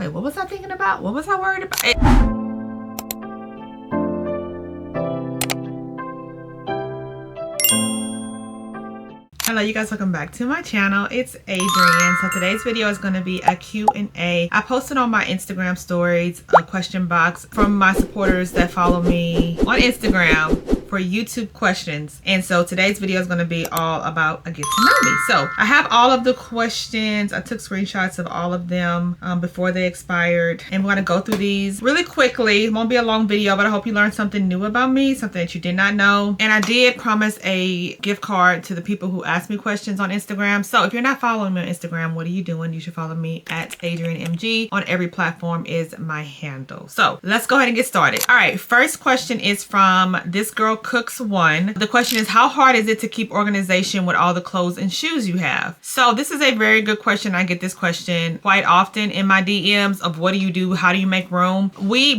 Wait, what was I thinking about? What was I worried about? Hello you guys, welcome back to my channel. It's Adrianne. So today's video is going to be a Q&A. I posted on my Instagram stories a question box from my supporters that follow me on Instagram for YouTube questions, and so today's video is going to be all about a get to know me. So I have all of the questions. I took screenshots of all of them before they expired, and we're going to go through these really quickly. It won't be a long video, but I hope you learned something new about me, something that you did not know. And I did promise a gift card to the people who asked me questions on Instagram. So if you're not following me on Instagram, what are you doing? You should follow me at AdrianneMG. On every platform is my handle. So let's go ahead and get started. All right, first question is from This Girl Cooks One. The question is, how hard is it to keep organization with all the clothes and shoes you have? So this is a very good question. I get this question quite often in my DMs of what do you do? How do you make room?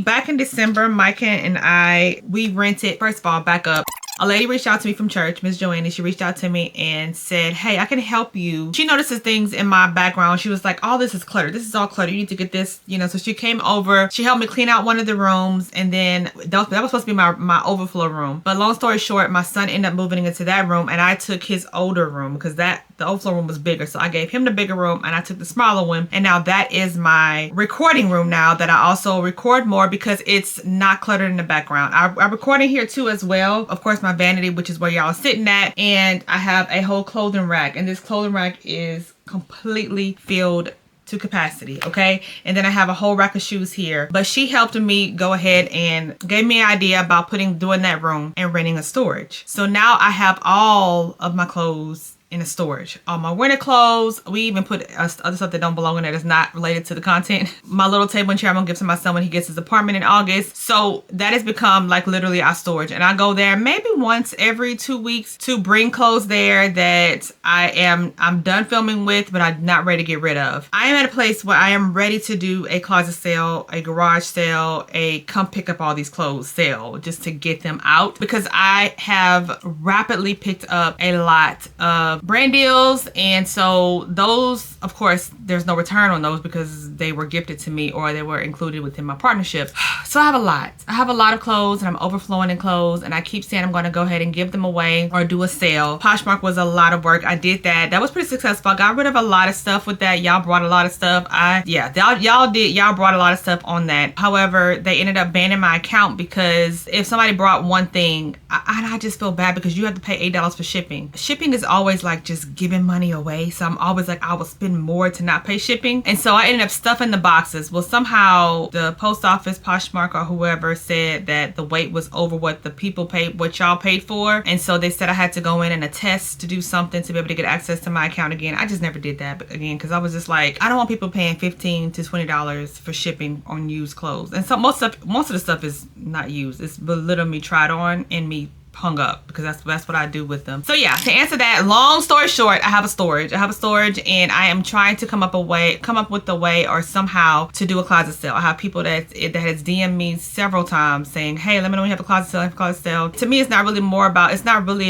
Back in December, Micah and I, we rented, first of all, back up. A lady reached out to me from church, Miss Joanne. She reached out to me and said, hey, I can help you. She notices things in my background. She was like, oh, this is cluttered. This is all cluttered. You need to get this, you know. So she came over. She helped me clean out one of the rooms. And then that was supposed to be my overflow room. But long story short, my son ended up moving into that room. And I took his older room because the overflow room was bigger. So I gave him the bigger room and I took the smaller one. And now that is my recording room now that I also record more because it's not cluttered in the background. I record in here too as well. Of course, my vanity, which is where y'all sitting at, and I have a whole clothing rack, and this clothing rack is completely filled to capacity, okay? And then I have a whole rack of shoes here. But she helped me go ahead and gave me an idea about doing that room and renting a storage. So now I have all of my clothes in a storage. All my winter clothes. We even put other stuff that don't belong in there that's not related to the content. My little table and chair I'm gonna give to my son when he gets his apartment in August. So that has become like literally our storage. And I go there maybe once every 2 weeks to bring clothes there that I'm done filming with, but I'm not ready to get rid of. I am at a place where I am ready to do a closet sale, a garage sale, a come pick up all these clothes sale, just to get them out, because I have rapidly picked up a lot of brand deals. And so those, of course, there's no return on those because they were gifted to me or they were included within my partnership. So I have a lot of clothes, and I'm overflowing in clothes, and I keep saying I'm going to go ahead and give them away or do a sale. Poshmark was a lot of work. I did that. That was pretty successful. I got rid of a lot of stuff with that. Y'all brought a lot of stuff. Y'all brought a lot of stuff on that. However, they ended up banning my account because if somebody brought one thing, I just feel bad because you have to pay $8 for shipping. Shipping is always like just giving money away. So I'm always like, I will spend more to not pay shipping. And so I ended up stuffing the boxes. Well, somehow the post office, Poshmark, or whoever said that the weight was over what the people paid, what y'all paid for. And so they said I had to go in and attest to do something to be able to get access to my account again. I just never did that again because I was just like, I don't want people paying $15 to $20 for shipping on used clothes. And so most of the stuff is not used. It's literally me tried on and me hung up because that's what I do with them. So yeah, to answer that, long story short, I have a storage and I am trying to come up with a way or somehow to do a closet sale. I have people that has DM'd me several times saying, hey, let me know when you have a closet sale. To me, it's not really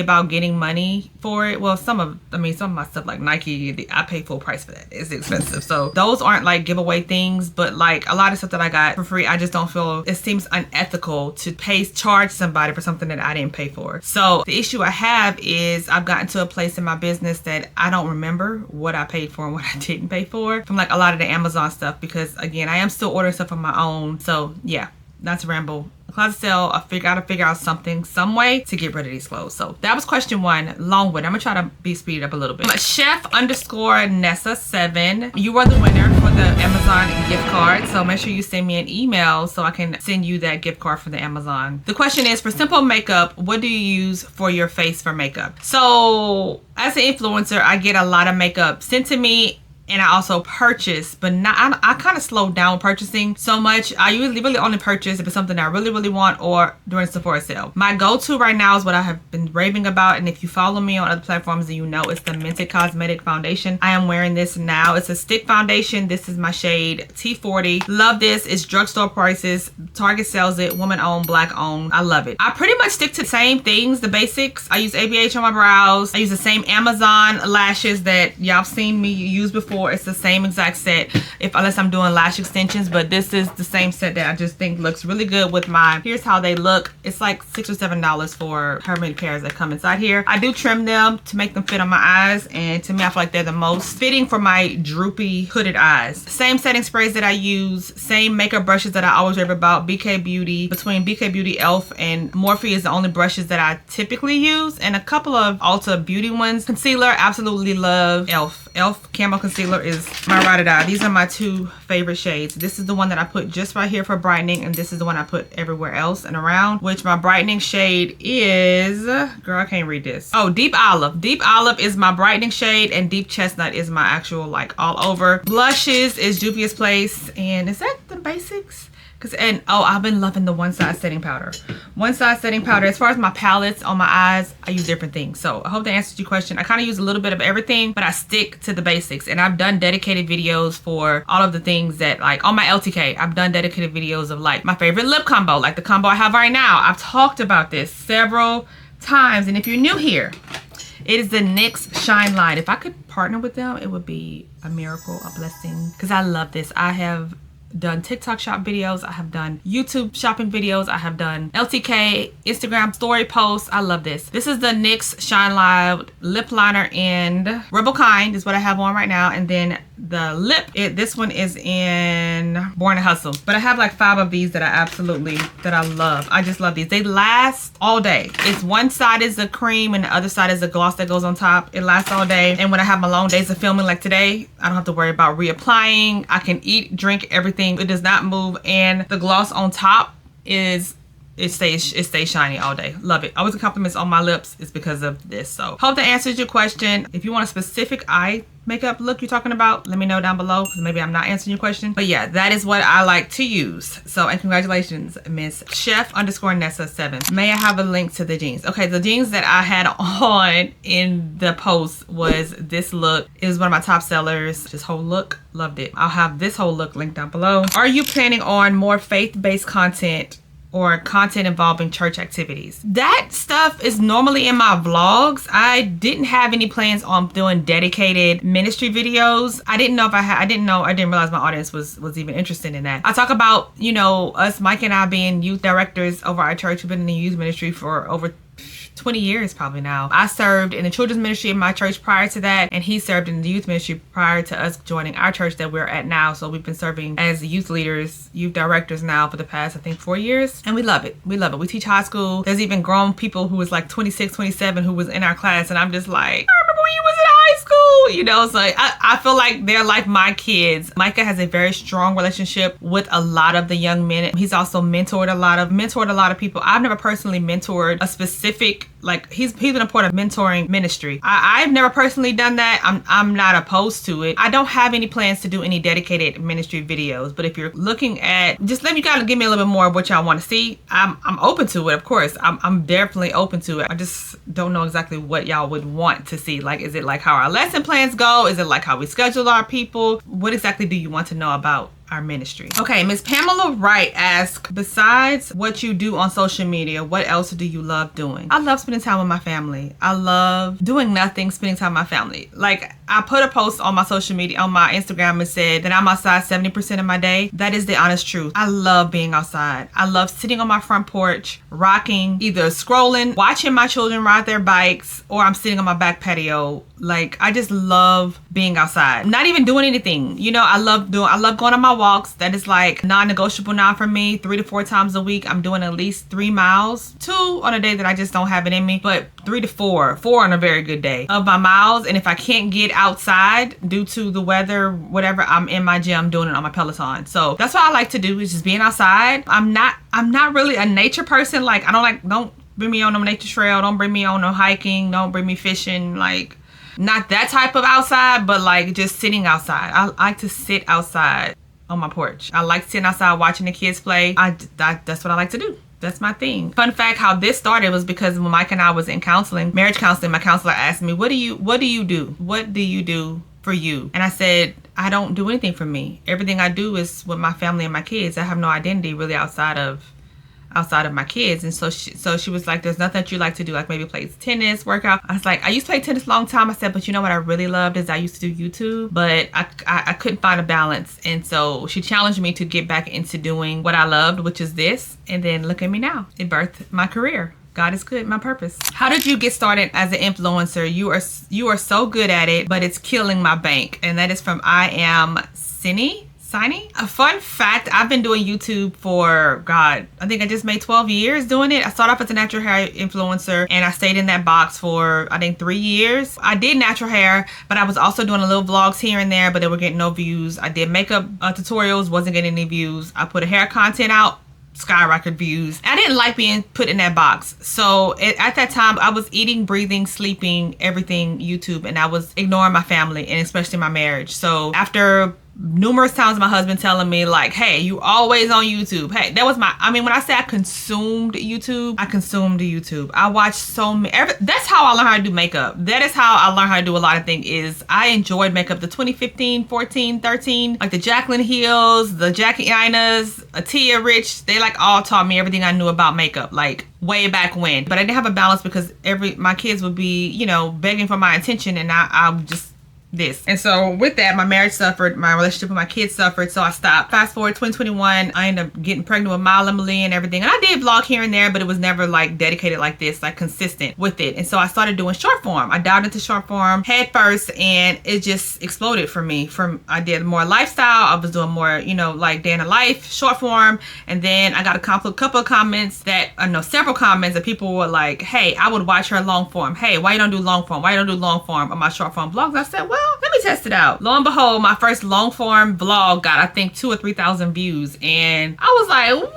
about getting money for it. Well, some of my stuff like Nike, I pay full price for that. It's expensive. So those aren't like giveaway things, but like a lot of stuff that I got for free, I just don't feel, it seems unethical to charge somebody for something that I didn't pay for. So the issue I have is I've gotten to a place in my business that I don't remember what I paid for and what I didn't pay for from like a lot of the Amazon stuff, because again, I am still ordering stuff on my own. So yeah, not to ramble. A closet sale, I gotta figure out some way to get rid of these clothes. So that was question one, long one. I'm gonna try to speed it up a little bit. Chef_Nessa7, you are the winner for the Amazon gift card. So make sure you send me an email so I can send you that gift card for the Amazon. The question is, for simple makeup, what do you use for your face for makeup? So as an influencer, I get a lot of makeup sent to me, and I also purchase, but I kind of slowed down purchasing so much. I usually really only purchase if it's something I really, really want or during a Sephora sale. My go-to right now is what I have been raving about, and if you follow me on other platforms, then you know it's the Mented Cosmetic Foundation. I am wearing this now. It's a stick foundation. This is my shade T40. Love this. It's drugstore prices. Target sells it. Woman-owned, Black-owned. I love it. I pretty much stick to the same things, the basics. I use ABH on my brows. I use the same Amazon lashes that y'all seen me use before. before. It's the same exact set, unless I'm doing lash extensions, but this is the same set that I just think looks really good with my, here's how they look. It's like $6 or $7 for how many pairs that come inside here. I do trim them to make them fit on my eyes, and to me I feel like they're the most fitting for my droopy hooded eyes. Same setting sprays that I use, same makeup brushes that I always rave about. BK Beauty, between BK Beauty, Elf, and Morphe is the only brushes that I typically use, and a couple of Ulta Beauty ones. Concealer, absolutely love Elf. Elf Camo Concealer is my ride or die. These are my two favorite shades. This is the one that I put just right here for brightening, and this is the one I put everywhere else and around, which my brightening shade is, girl, I can't read this. Oh, Deep Olive. Deep Olive is my brightening shade, and Deep Chestnut is my actual like all over. Blushes is Juvia's Place, and is that the basics? Oh, I've been loving the One Size Setting Powder. One Size Setting Powder. As far as my palettes on my eyes, I use different things. So I hope that answers your question. I kind of use a little bit of everything, but I stick to the basics. And I've done dedicated videos for all of the things that, like on my LTK, I've done dedicated videos of like my favorite lip combo, like the combo I have right now. I've talked about this several times. And if you're new here, it is the NYX Shine Line. If I could partner with them, it would be a miracle, a blessing, because I love this. I have done TikTok shop videos, I have done YouTube shopping videos, I have done LTK, Instagram story posts. I love this. This is the NYX Shine Live Lip Liner in Rebel Kind is what I have on right now, and then the lip, this one is in Born to Hustle. But I have like 5 of these that I love. I just love these. They last all day. It's one side is a cream and the other side is a gloss that goes on top. It lasts all day. And when I have my long days of filming like today, I don't have to worry about reapplying. I can eat, drink, everything. It does not move. And the gloss on top is, it stays shiny all day. Love it. Always compliments on my lips is because of this. So hope that answers your question. If you want a specific eye makeup look you're talking about, let me know down below, because maybe I'm not answering your question. But yeah, that is what I like to use. So, and congratulations, Miss Chef_Nessa7. May I have a link to the jeans? Okay, the jeans that I had on in the post was this look. It was one of my top sellers. This whole look, loved it. I'll have this whole look linked down below. Are you planning on more faith-based content or content involving church activities? That stuff is normally in my vlogs. I didn't have any plans on doing dedicated ministry videos. I didn't realize my audience was even interested in that. I talk about, you know, us, Mike and I, being youth directors over our church. We've been in the youth ministry for over 20 years probably now. I served in the children's ministry in my church prior to that, and he served in the youth ministry prior to us joining our church that we're at now. So we've been serving as youth leaders, youth directors now for the past, I think, 4 years, and we love it. We love it. We teach high school. There's even grown people who was like 26, 27 who was in our class, and I'm just like, I remember when you was in high school, you know. So I feel like they're like my kids. Micah has a very strong relationship with a lot of the young men. He's also mentored a lot of people. I've never personally mentored a specific, like, he's been a part of mentoring ministry. I've never personally done that. I'm not opposed to it. I don't have any plans to do any dedicated ministry videos, but if you're looking at, just let me kind of give me a little bit more of what y'all want to see. I'm open to it, of course. I'm definitely open to it. I just don't know exactly what y'all would want to see. Like, is it like how our lesson plans go? Is it like how we schedule our people? What exactly do you want to know about our ministry? Okay, Miss Pamela Wright asks, besides what you do on social media, what else do you love doing? I love spending time with my family. I love doing nothing, spending time with my family. Like, I put a post on my social media, on my Instagram, and said that I'm outside 70% of my day. That is the honest truth. I love being outside. I love sitting on my front porch, rocking, either scrolling, watching my children ride their bikes, or I'm sitting on my back patio. Like, I just love being outside. Not even doing anything. You know, I love going on my walks. That is like non-negotiable now for me. 3 to 4 times a week, I'm doing at least 3 miles. 2 on a day that I just don't have it in me, but 3 to 4 on a very good day of my miles. And if I can't get outside due to the weather, whatever, I'm in my gym doing it on my Peloton. So that's what I like to do, is just being outside. I'm not really a nature person. Like, don't bring me on no nature trail. Don't bring me on no hiking. Don't bring me fishing. Like, not that type of outside, but like just sitting outside. I like to sit outside on my porch. I like sitting outside watching the kids play. That's what I like to do. That's my thing. Fun fact, how this started was because when Mike and I was in counseling, marriage counseling, my counselor asked me, what do you do? What do you do for you? And I said, I don't do anything for me. Everything I do is with my family and my kids. I have no identity really outside of outside of my kids. And so she was like, there's nothing that you like to do, like maybe play tennis, workout. I was like, I used to play tennis a long time. I said, but you know what I really loved is I used to do YouTube, but I couldn't find a balance. And so she challenged me to get back into doing what I loved, which is this. And then look at me now. It birthed my career. God is good, my purpose. How did you get started as an influencer? You are so good at it, but it's killing my bank. And that is from I Am Sini. A fun fact, I've been doing YouTube for, God, I think I just made 12 years doing it. I started off as a natural hair influencer and I stayed in that box for, I think, 3 years. I did natural hair, but I was also doing a little vlogs here and there, but they were getting no views. I did makeup tutorials, wasn't getting any views. I put a hair content out, skyrocket views. I didn't like being put in that box. So at that time, I was eating, breathing, sleeping, everything YouTube, and I was ignoring my family and especially my marriage. So after numerous times my husband telling me like, hey, you always on YouTube. Hey, that was when I say I consumed YouTube, I consumed YouTube. I watched so many, that's how I learned how to do makeup. That is how I learned how to do a lot of things. Is I enjoyed makeup, the 2015, 14, 13, like the Jaclyn Hills, the Jackie Inas, Tia Rich, they like all taught me everything I knew about makeup, like way back when. But I didn't have a balance because my kids would be, you know, begging for my attention, and I just this. And so with that, my marriage suffered, my relationship with my kids suffered, so I stopped. Fast forward 2021, I ended up getting pregnant with Mila, Emily, and everything. And I did vlog here and there, but it was never like dedicated like this, like consistent with it. And so I started doing short form. I dived into short form head first, and it just exploded for me. I did more lifestyle. I was doing more, you know, like day in a life, short form. And then I got a couple of comments several comments that people were like, hey, I would watch her long form. Hey, why you don't do long form? Why you don't do long form on my short form vlogs? I said, well, let me test it out. Lo and behold, my first long form vlog got, I think, 2,000 or 3,000 views. And I was like, wait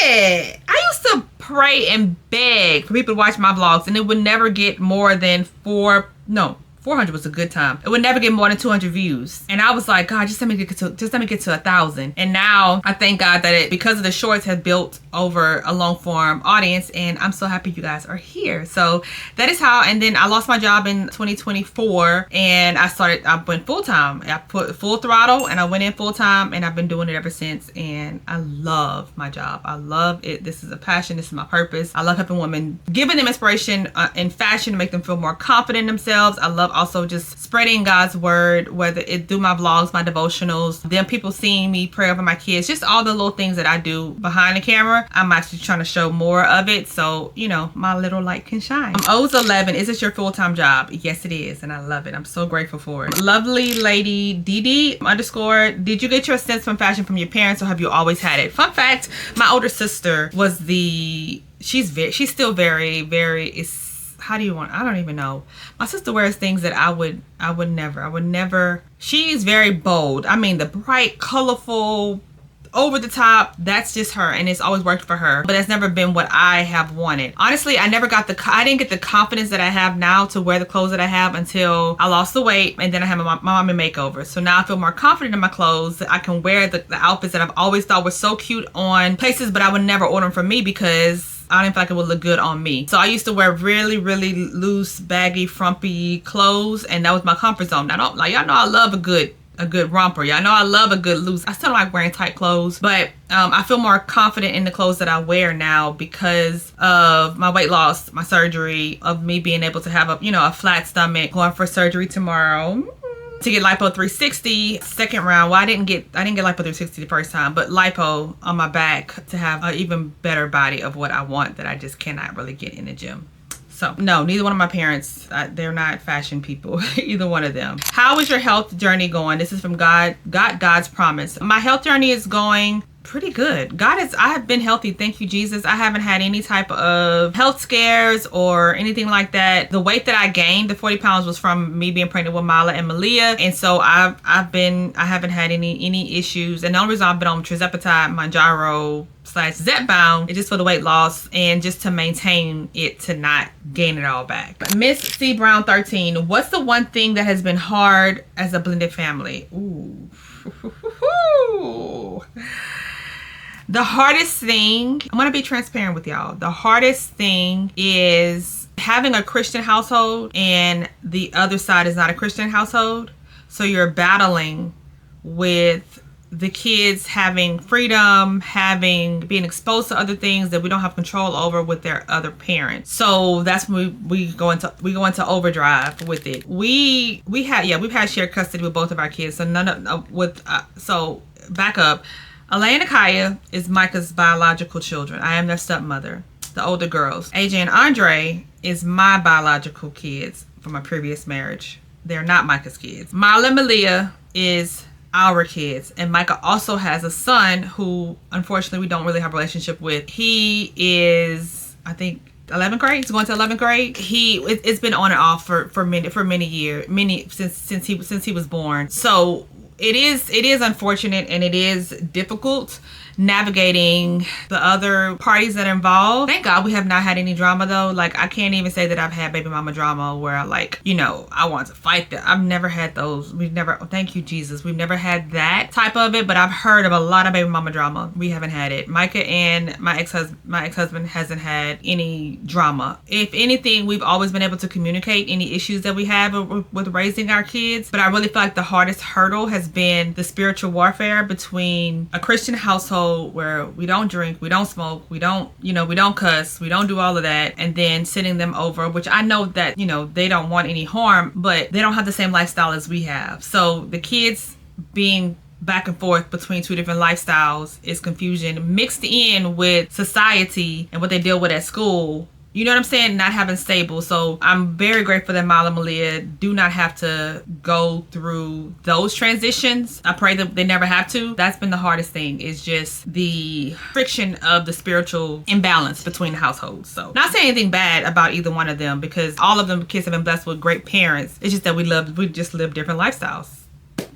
a minute. I used to pray and beg for people to watch my vlogs, and it would never get more than 400 was a good time. It would never get more than 200 views. And I was like, God, just let me get to 1,000. And now I thank God that because of the shorts has built over a long form audience, and I'm so happy you guys are here. So that is how. And then I lost my job in 2024, and I went full time. I put full throttle and I went in full time, and I've been doing it ever since. And I love my job. I love it. This is a passion. This is my purpose. I love helping women, giving them inspiration in fashion to make them feel more confident in themselves. I love also just spreading God's word, whether it through my vlogs, my devotionals, then people seeing me pray over my kids, just all the little things that I do behind the camera. I'm actually trying to show more of it, so you know, my little light can shine. O's 11, is this your full-time job? Yes, it is, and I love it. I'm so grateful for it. Lovely lady DD _, did you get your sense from fashion from your parents, or have you always had it? Fun fact, my older sister was she's still very, very, I don't even know. My sister wears things that I would never. She's very bold. I mean, the bright, colorful, over the top, that's just her, and it's always worked for her, but that's never been what I have wanted. Honestly, I didn't get the confidence that I have now to wear the clothes that I have until I lost the weight, and then I had my mommy makeover. So now I feel more confident in my clothes. I can wear the outfits that I've always thought were so cute on places, but I would never order them for me because I didn't feel like it would look good on me. So I used to wear really, really loose, baggy, frumpy clothes, and that was my comfort zone. Y'all know I love a good romper. Y'all know I love a good loose. I still don't like wearing tight clothes, but I feel more confident in the clothes that I wear now because of my weight loss, my surgery, of me being able to have a flat stomach, going for surgery tomorrow to get lipo 360 second round. Well, I didn't get lipo 360 the first time, but lipo on my back to have an even better body of what I want that I just cannot really get in the gym. So no, neither one of my parents, they're not fashion people, either one of them. How is your health journey going? This is from God's Promise. My health journey is going pretty good. I have been healthy. Thank you, Jesus. I haven't had any type of health scares or anything like that. The weight that I gained, the 40 pounds, was from me being pregnant with Mila and Malia. And so I haven't had any issues. And the only reason I've been on tirzepatide, Mounjaro / Zepbound is just for the weight loss and just to maintain it, to not gain it all back. Miss C Brown 13, what's the one thing that has been hard as a blended family? Ooh. The hardest thing, I'm gonna be transparent with y'all. The hardest thing is having a Christian household and the other side is not a Christian household. So you're battling with the kids having freedom, being exposed to other things that we don't have control over with their other parents. So that's when we go into overdrive with it. We've had shared custody with both of our kids. So back up. Alea and Kaya is Micah's biological children. I am their stepmother, the older girls. AJ and Andre is my biological kids from my previous marriage. They're not Micah's kids. Mila and Malia is our kids, and Micah also has a son who unfortunately we don't really have a relationship with. He is, I think, 11th grade. He's going to 11th grade. It's been on and off for many years, since he was born. So it is unfortunate, and it is difficult navigating the other parties that are involved. Thank God we have not had any drama though. Like, I can't even say that I've had baby mama drama where I want to fight that. I've never had those. Thank you, Jesus. We've never had that type of it, but I've heard of a lot of baby mama drama. We haven't had it. Micah and my ex-husband hasn't had any drama. If anything, we've always been able to communicate any issues that we have with raising our kids. But I really feel like the hardest hurdle has been the spiritual warfare between a Christian household where we don't drink, we don't smoke, we don't cuss, we don't do all of that, and then sending them over, which I know that, they don't want any harm, but they don't have the same lifestyle as we have. So the kids being back and forth between two different lifestyles is confusion mixed in with society and what they deal with at school. You know what I'm saying? Not having stable. So I'm very grateful that Mila and Malia do not have to go through those transitions. I pray that they never have to. That's been the hardest thing, is just the friction of the spiritual imbalance between the households. So not saying anything bad about either one of them, because all of them kids have been blessed with great parents. It's just that we just live different lifestyles.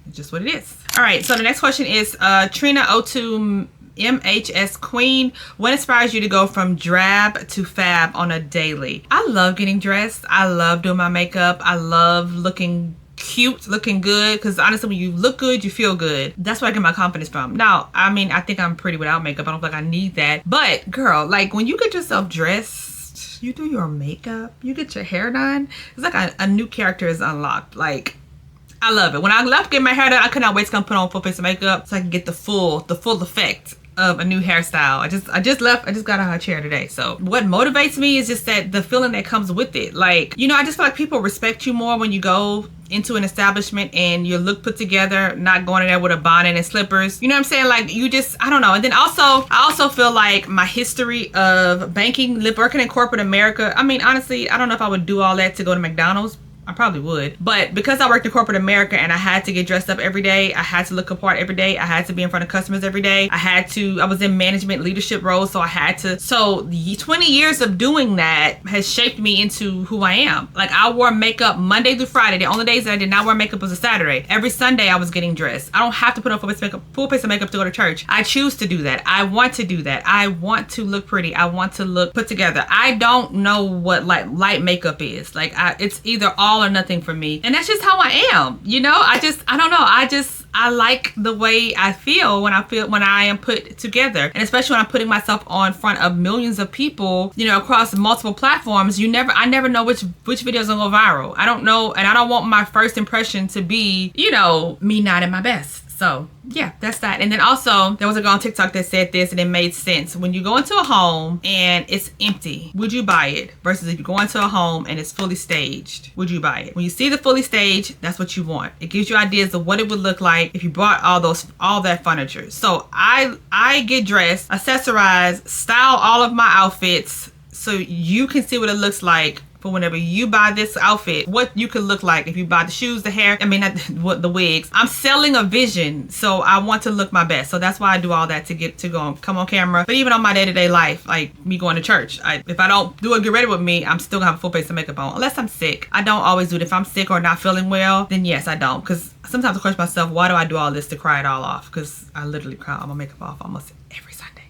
It's just what it is. All right. So the next question is Trina02 MHS Queen. What inspires you to go from drab to fab on a daily? I love getting dressed. I love doing my makeup. I love looking cute, looking good, because honestly, when you look good, you feel good. That's where I get my confidence from. Now, I mean, I think I'm pretty without makeup. I don't feel like I need that. But girl, like, when you get yourself dressed, you do your makeup, you get your hair done, it's like a new character is unlocked. Like, I love it. When I left getting my hair done, I could not wait to come put on a full face of makeup so I can get the full effect of a new hairstyle. I just got out of her chair today. So what motivates me is just that the feeling that comes with it. Like, I just feel like people respect you more when you go into an establishment and you look put together, not going in there with a bonnet and slippers. You know what I'm saying? Like, I don't know. And then I also feel like my history of banking, working in corporate America, I mean, honestly, I don't know if I would do all that to go to McDonald's. I probably would. But because I worked in corporate America and I had to get dressed up every day, I had to look apart every day, I had to be in front of customers every day, I was in management leadership roles, so the 20 years of doing that has shaped me into who I am. Like, I wore makeup Monday through Friday. The only days that I did not wear makeup was a Saturday. Every Sunday I was getting dressed. I don't have to put on full face of makeup to go to church. I choose to do that. I want to do that. I want to look pretty. I want to look put together. I don't know what light makeup is. Like, it's either all or nothing for me, and that's just how I am. I don't know. I like the way I feel when I am put together, and especially when I'm putting myself on front of millions of people, across multiple platforms. I never know which videos will go viral. I don't know, and I don't want my first impression to be, me not at my best. So yeah, that's that. And then also, there was a girl on TikTok that said this, and it made sense. When you go into a home and it's empty, would you buy it? Versus if you go into a home and it's fully staged, would you buy it? When you see the fully staged, that's what you want. It gives you ideas of what it would look like if you bought all that furniture. So I get dressed, accessorize, style all of my outfits so you can see what it looks like for whenever you buy this outfit, what you could look like if you buy the shoes, the hair, the wigs. I'm selling a vision, so I want to look my best. So that's why I do all that to come on camera. But even on my day-to-day life, like me going to church, if I don't do a get ready with me, I'm still gonna have a full face of makeup on, unless I'm sick. I don't always do it. If I'm sick or not feeling well, then yes, I don't. Because sometimes I question myself, why do I do all this to cry it all off? Because I literally cry all my makeup off almost every Sunday.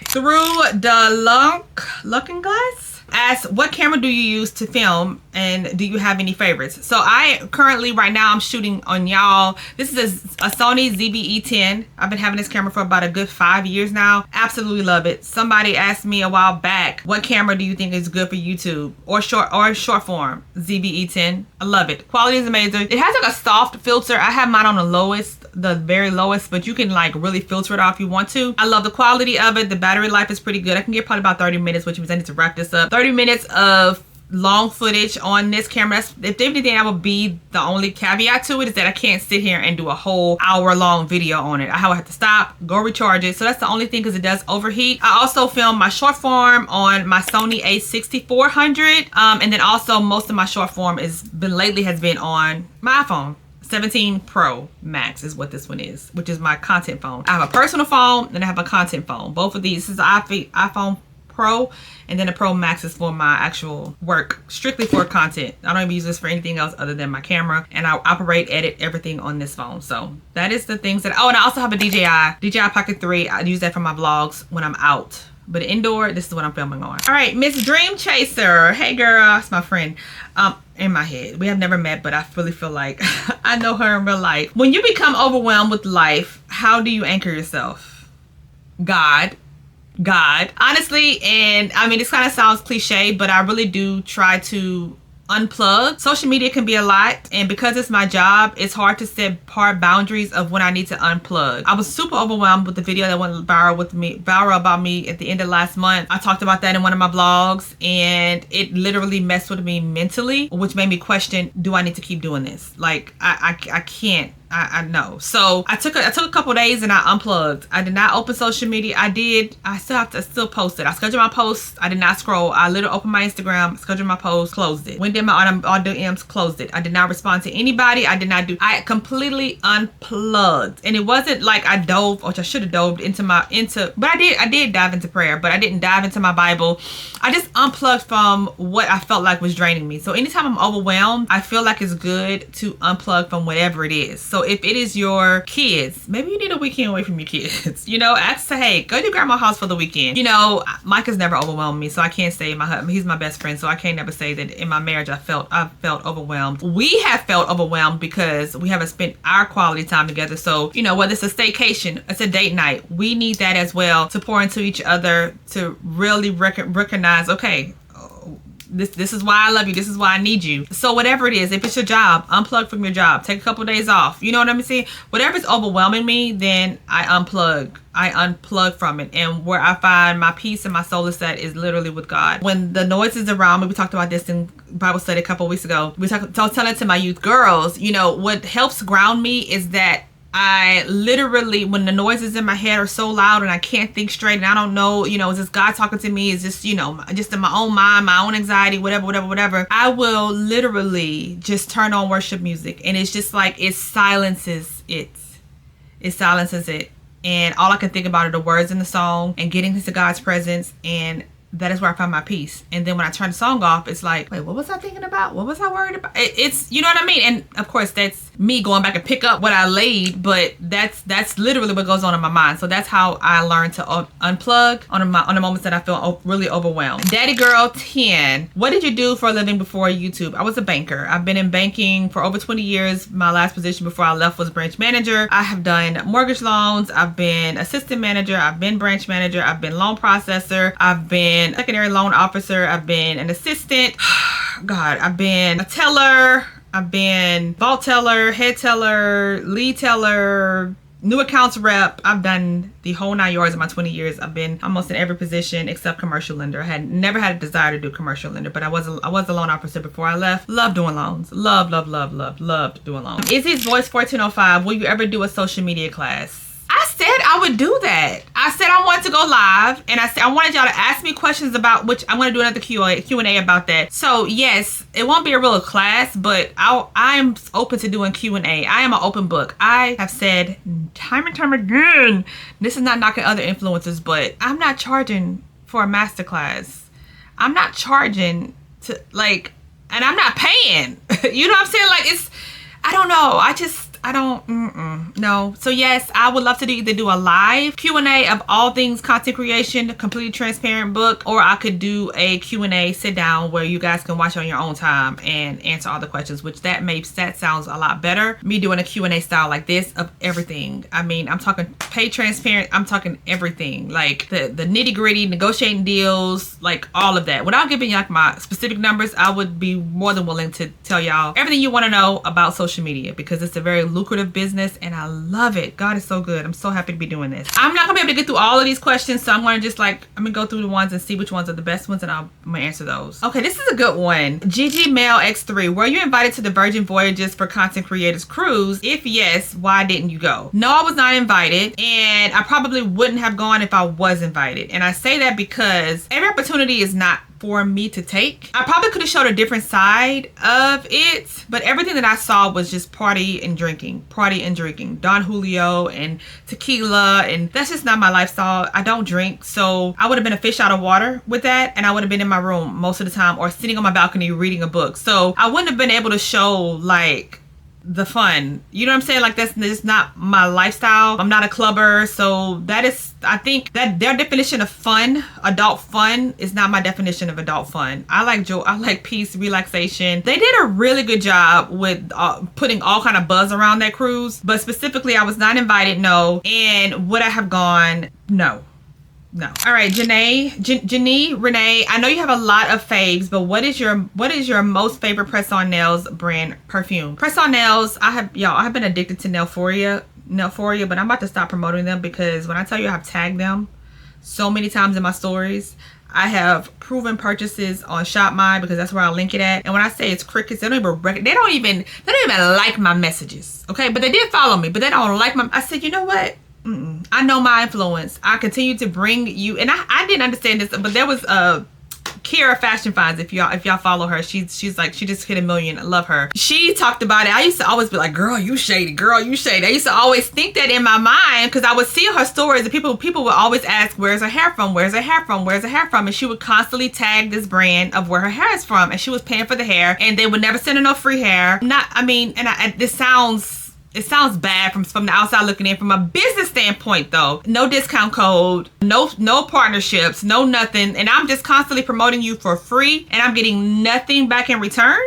Through the looking glass asks, what camera do you use to film, and do you have any favorites? So I currently, right now, I'm shooting on y'all. This is a Sony ZV-E10. I've been having this camera for about a good 5 years now. Absolutely love it. Somebody asked me a while back, what camera do you think is good for YouTube or short form? ZV-E10. I love it. Quality is amazing. It has like a soft filter. I have mine on the lowest the very lowest, but you can like really filter it off if you want to. I love the quality of it. The battery life is pretty good. I can get probably about 30 minutes, which means I need to wrap this up. 30 minutes of long footage on this camera. That's, if anything, that would be the only caveat to it, is that I can't sit here and do a whole hour-long video on it. I would have to stop, go recharge it. So that's the only thing, because it does overheat. I also film my short form on my Sony a6400, and then also most of my short form has been on my iPhone 17 Pro Max is what this one is, which is my content phone. I have a personal phone and I have a content phone. Both of these, this is the iPhone Pro, and then the Pro Max is for my actual work, strictly for content. I don't even use this for anything else other than my camera, and I operate, edit everything on this phone. So that is the things that, oh, and I also have a DJI Pocket 3. I use that for my vlogs when I'm out, but indoor, this is what I'm filming on. All right, Miss Dream Chaser. Hey girl, it's my friend. In my head, we have never met, but I really feel like I know her in real life. When you become overwhelmed with life, how do you anchor yourself? God, honestly. And I mean, this kind of sounds cliche, but I really do try to unplug. Social media can be a lot, and because it's my job, it's hard to set hard boundaries of when I need to unplug. I was super overwhelmed with the video that went viral about me at the end of last month. I talked about that in one of my vlogs, and it literally messed with me mentally, which made me question, do I need to keep doing this? Like I can't. I know. So I took a couple days and I unplugged. I did not open social media. I still post it. I scheduled my posts. I did not scroll. I literally opened my Instagram, scheduled my post, closed it. Went in my audio DMs, closed it. I did not respond to anybody. I completely unplugged. And it wasn't like I dove, which I should have dove but I did dive into prayer, but I didn't dive into my Bible. I just unplugged from what I felt like was draining me. So anytime I'm overwhelmed, I feel like it's good to unplug from whatever it is. So if it is your kids, maybe you need a weekend away from your kids. You know, ask to, hey, go to grandma's house for the weekend. You know, Mike has never overwhelmed me, so I can't say he's my best friend, so I can't never say that in my marriage I felt overwhelmed. We have felt overwhelmed because we haven't spent our quality time together. So, you know, whether it's a staycation, it's a date night, we need that as well to pour into each other, to really recognize, okay, this is why I love you. This is why I need you. So whatever it is, if it's your job, unplug from your job. Take a couple days off. You know what I'm saying? Whatever's overwhelming me, then I unplug. I unplug from it. And where I find my peace and my soul is set is literally with God. When the noise is around me, we talked about this in Bible study a couple weeks ago. I was telling to my youth girls, you know, what helps ground me is that I literally, when the noises in my head are so loud and I can't think straight and I don't know, you know, is this God talking to me? Is this, you know, just in my own mind, my own anxiety, whatever. I will literally just turn on worship music, and it's just like it silences it. It silences it. And all I can think about are the words in the song and getting into God's presence, and that is where I find my peace. And then when I turn the song off, it's like, wait, what was I thinking about? What was I worried about? It's, you know what I mean? And of course, that's me going back and pick up what I laid, but that's literally what goes on in my mind. So that's how I learned to unplug on the moments that I feel really overwhelmed. Daddy Girl 10, what did you do for a living before YouTube? I was a banker. I've been in banking for over 20 years. My last position before I left was branch manager. I have done mortgage loans. I've been assistant manager. I've been branch manager. I've been loan processor. I've been secondary loan officer. I've been an assistant. God, I've been a teller. I've been vault teller, head teller, lead teller, new accounts rep. I've done the whole 9 yards in my 20 years. I've been almost in every position except commercial lender. I had never had a desire to do commercial lender, but I was a loan officer before I left. Loved doing loans. Loved doing loans. Is his voice 1405? Will you ever do a social media class? I said I would do that. I said I wanted to go live, and I said I wanted y'all to ask me questions about, which I'm going to do another Q&A about that. So yes, it won't be a real class, but I'm open to doing Q&A. I am an open book. I have said time and time again, this is not knocking other influencers, but I'm not charging for a masterclass. I'm not charging to, like, and I'm not paying. You know what I'm saying? Like, it's, I don't know. I don't, no. So yes, I would love to either do a live Q&A of all things content creation, a completely transparent book, or I could do a Q&A sit down where you guys can watch on your own time and answer all the questions, which that sounds a lot better. Me doing a Q&A style like this of everything. I mean, I'm talking pay transparent. I'm talking everything, like the nitty gritty, negotiating deals, like all of that. Without giving you like my specific numbers, I would be more than willing to tell tell y'all everything you want to know about social media because it's a very lucrative business and I love it. God is so good. I'm so happy to be doing this. I'm not gonna be able to get through all of these questions, so I'm gonna just I'm gonna go through the ones and see which ones are the best ones, and I'm gonna answer those. Okay, this is a good one. Gigi Mail X3, were you invited to the Virgin Voyages for Content Creators Cruise? If yes, why didn't you go? No, I was not invited, and I probably wouldn't have gone if I was invited. And I say that because every opportunity is not for me to take. I probably could have showed a different side of it, but everything that I saw was just party and drinking. Don Julio and tequila, and that's just not my lifestyle. I don't drink, so I would have been a fish out of water with that, and I would have been in my room most of the time or sitting on my balcony reading a book. So I wouldn't have been able to show like the fun, you know what I'm saying? Like, that's just not my lifestyle. I'm not a clubber, so that is, I think that their definition of fun, adult fun, is not my definition of adult fun. I like joy, I like peace, relaxation. They did a really good job with putting all kind of buzz around that cruise, but specifically I was not invited, no. And would I have gone? No. All right, Janae Renee, I know you have a lot of faves, but what is your most favorite press-on nails brand perfume? Press-on nails, I have been addicted to Nailforia, but I'm about to stop promoting them because when I tell you I've tagged them so many times in my stories. I have proven purchases on ShopMy because that's where I link it at. And when I say it's crickets, they don't even like my messages. Okay, but they did follow me, but they don't like my. I said, you know what? I know my influence. I continue to bring you, and I didn't understand this, but there was Kira Fashion Finds. If y'all follow her, she's like, she just hit 1 million. I love her. She talked about it. I used to always be like, girl, you shady, girl, you shady. I used to always think that in my mind because I would see her stories and people would always ask, where's her hair from? Where's her hair from? Where's her hair from? And she would constantly tag this brand of where her hair is from, and she was paying for the hair, and they would never send her no free hair. It sounds bad from the outside looking in. From a business standpoint though, no discount code, no partnerships, no nothing. And I'm just constantly promoting you for free and I'm getting nothing back in return.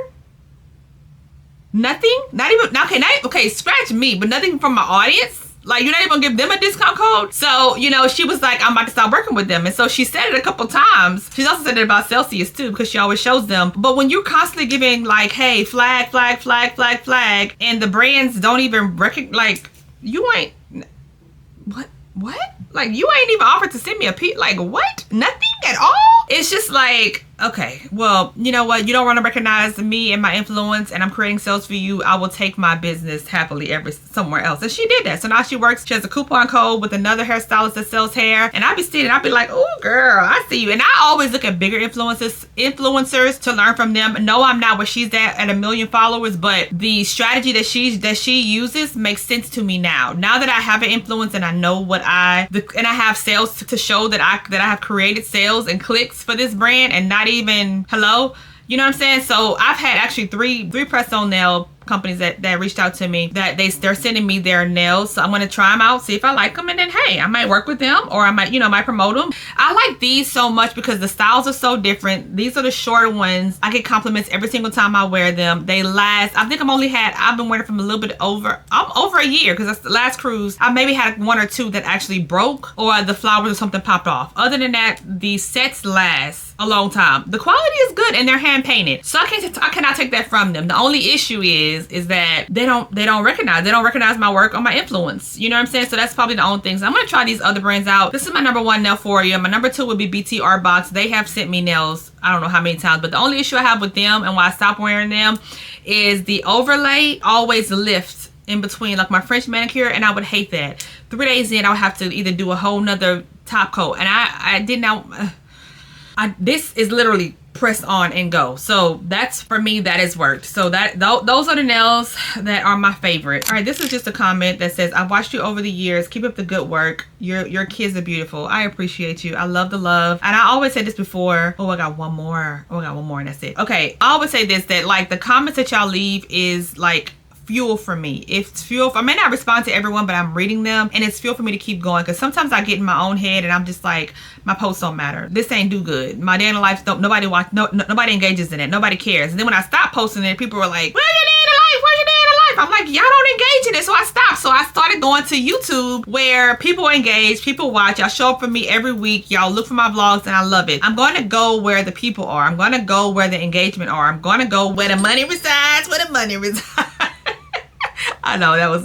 Nothing? Not even, okay, scratch me, but nothing from my audience. Like, you're not even gonna give them a discount code? So, you know, she was like, I'm about to stop working with them. And so she said it a couple times. She's also said it about Celsius too, because she always shows them. But when you're constantly giving like, hey, flag, and the brands don't even recognize, like, you ain't, what? Like, you ain't even offered to send me a piece, like, what? Nothing at all? It's just like, okay, well, you know what? You don't want to recognize me and my influence and I'm creating sales for you. I will take my business happily somewhere else. And she did that. So now she has a coupon code with another hairstylist that sells hair. And I'd be sitting, I'd be like, oh girl, I see you. And I always look at bigger influencers to learn from them. No, I'm not where she's at 1 million followers, but the strategy that she uses makes sense to me now. Now that I have an influence and I know and I have sales to show that I have created sales and clicks for this brand and not even hello, you know what I'm saying? So I've had actually three press-on nail companies that reached out to me that they're sending me their nails. So I'm going to try them out, see if I like them, and then hey, I might work with them or I might promote them. I like these so much because the styles are so different. These are the shorter ones. I get compliments every single time I wear them. They last, I think I've been wearing them from I'm over a year because that's the last cruise. I maybe had 1 or 2 that actually broke or the flowers or something popped off. Other than that, the sets last a long time. The quality is good and they're hand painted. So I cannot take that from them. The only issue is that they don't recognize my work or my influence. You know what I'm saying? So that's probably the only thing. So I'm gonna try these other brands out. This is my number 1 Nailforia. My number 2 would be BT Art Box. They have sent me nails, I don't know how many times, but the only issue I have with them and why I stopped wearing them is the overlay always lifts in between, like my French manicure, and I would hate that. 3 days in, I would have to either do a whole nother top coat, and I did not. This is literally press on and go. So that's, for me, that has worked. So those are the nails that are my favorite. All right, this is just a comment that says, I've watched you over the years. Keep up the good work. Your kids are beautiful. I appreciate you. I love the love. And I always said this before. Oh, I got one more. And that's it. Okay, I always say this, that like the comments that y'all leave is like fuel for me. It's fuel. I may not respond to everyone, but I'm reading them and it's fuel for me to keep going, because sometimes I get in my own head and I'm just like, my posts don't matter. This ain't do good. My day in the life, nobody watch, nobody engages in it. Nobody cares. And then when I stop posting it, people are like, where's your day in the life? Where's your day in the life? I'm like, y'all don't engage in it. So I stopped. So I started going to YouTube where people engage, people watch. Y'all show up for me every week. Y'all look for my vlogs and I love it. I'm going to go where the people are. I'm going to go where the engagement are. I'm going to go where the money resides, where the money resides. I know that was,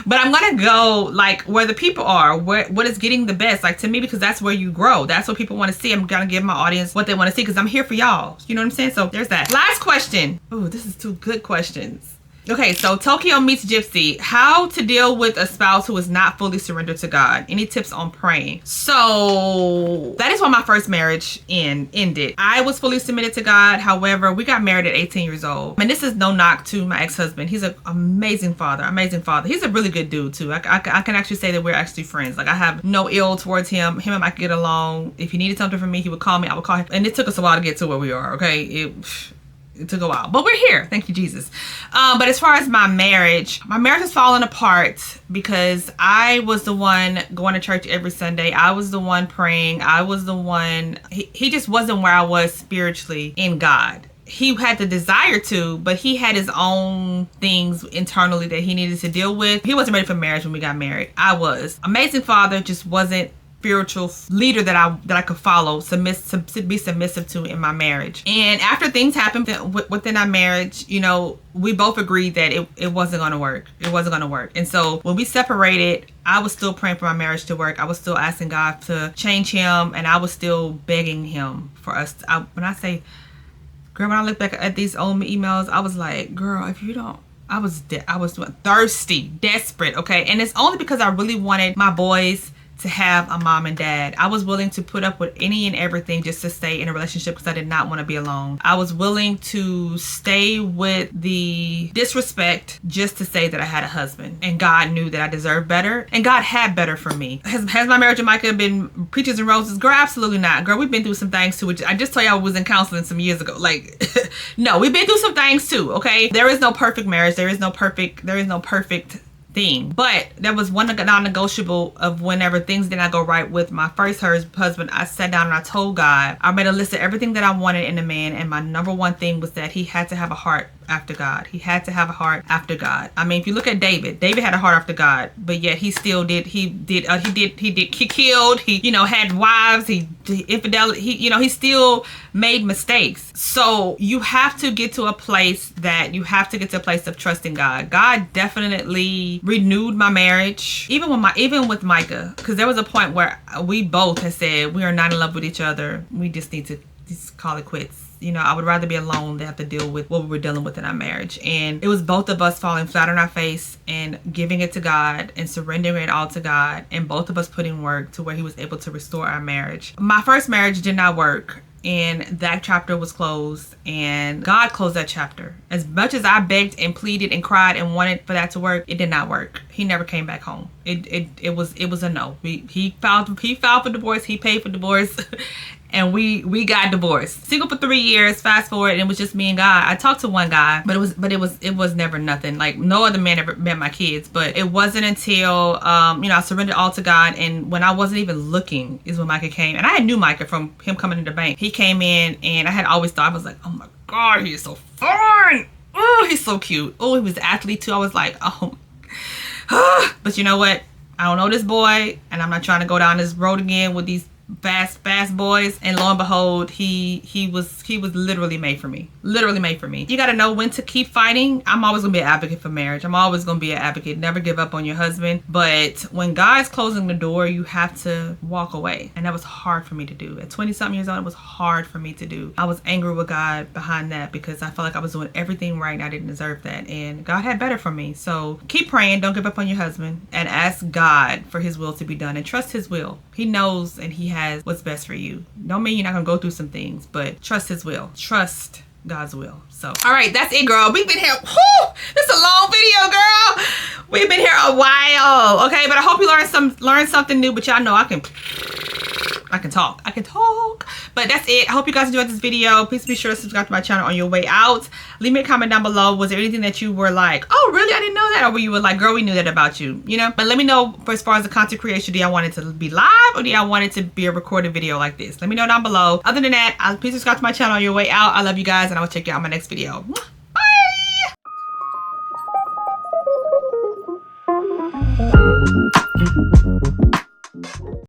but I'm gonna go like where the people are, what is getting the best, like to me, because that's where you grow. That's what people want to see. I'm gonna give my audience what they want to see because I'm here for y'all. You know what I'm saying? So there's that. Last question. Oh, this is two good questions. Okay, so Tokyo meets Gypsy. How to deal with a spouse who is not fully surrendered to God. Any tips on praying? So that is when my first marriage ended. I was fully submitted to God. However, we got married at 18 years old. And this is no knock to my ex-husband. He's an amazing father, He's a really good dude too. I can actually say that we're actually friends. Like I have no ill towards him. Him and I could get along. If he needed something from me, he would call me. I would call him. And it took us a while to get to where we are, okay? It took a while, but we're here. Thank you, Jesus. But as far as my marriage has fallen apart because I was the one going to church every Sunday. I was the one praying. I was the one, he just wasn't where I was spiritually in God. He had the desire to, but he had his own things internally that he needed to deal with. He wasn't ready for marriage when we got married. I was. Amazing father, just wasn't spiritual leader that I could follow, be submissive to in my marriage. And after things happened within our marriage, you know, we both agreed that it wasn't going to work. It wasn't going to work. And so when we separated, I was still praying for my marriage to work. I was still asking God to change him, and I was still begging him for us. When I look back at these old emails, I was like, girl, if you don't, I was thirsty, desperate, okay? And it's only because I really wanted my boys to have a mom and dad. I was willing to put up with any and everything just to stay in a relationship because I did not want to be alone. I was willing to stay with the disrespect just to say that I had a husband. And God knew that I deserved better. And God had better for me. Has my marriage with Micah been peaches and roses? Girl, absolutely not. Girl, we've been through some things too. I just told you I was in counseling some years ago. Like, no, we've been through some things too, okay? There is no perfect marriage. There is no perfect thing. But there was one non-negotiable of whenever things did not go right with my first husband. I sat down and I told God, I made a list of everything that I wanted in a man, and my number one thing was that he had to have a heart after God. He had to have a heart after God. I mean, if you look at David had a heart after God, but yet he still did, he killed, he, had wives, he infidelity, he still made mistakes. So you have to get to a place of trusting God. God definitely renewed my marriage, even with Micah, because there was a point where we both had said we are not in love with each other. We just need to just call it quits. I would rather be alone than have to deal with what we were dealing with in our marriage. And it was both of us falling flat on our face and giving it to God and surrendering it all to God, and both of us putting work to where he was able to restore our marriage. My first marriage did not work, and that chapter was closed, and God closed that chapter. As much as I begged and pleaded and cried and wanted for that to work, it did not work. He never came back home. It was a no. He filed for divorce. He paid for divorce. And we got divorced. Single for 3 years. Fast forward, and it was just me and God. I talked to one guy, but it was never nothing. Like, no other man ever met my kids. But it wasn't until I surrendered all to God, and when I wasn't even looking is when Micah came. And I knew Micah from him coming to the bank. He came in, and I had always thought, I was like, oh my God, he is so fun. Oh, he's so cute. Oh, he was an athlete too. I was like, oh. But you know what? I don't know this boy, and I'm not trying to go down this road again with these fast boys. And lo and behold, he was literally made for me. Literally made for me. You got to know when to keep fighting. I'm always gonna be an advocate for marriage. I'm always gonna be an advocate. Never give up on your husband. But when God's closing the door, you have to walk away. And that was hard for me to do. At 20-something years old, it was hard for me to do. I was angry with God behind that because I felt like I was doing everything right and I didn't deserve that. And God had better for me. So keep praying. Don't give up on your husband, and ask God for his will to be done, and trust his will. He knows, and he has what's best for you. Don't mean you're not gonna go through some things, but trust his will. Trust God's will. So, all right, that's it, girl. We've been here. This is a long video, girl. We've been here a while, okay? But I hope you learned something new. But y'all know I can talk. But that's it. I hope you guys enjoyed this video. Please be sure to subscribe to my channel on your way out. Leave me a comment down below. Was there anything that you were like, oh, really? I didn't know that? Or were you were like, girl, we knew that about you, But let me know, for as far as the content creation, do y'all want it to be live or do y'all want it to be a recorded video like this? Let me know down below. Other than that, please subscribe to my channel on your way out. I love you guys, and I will check you out in my next video. Bye!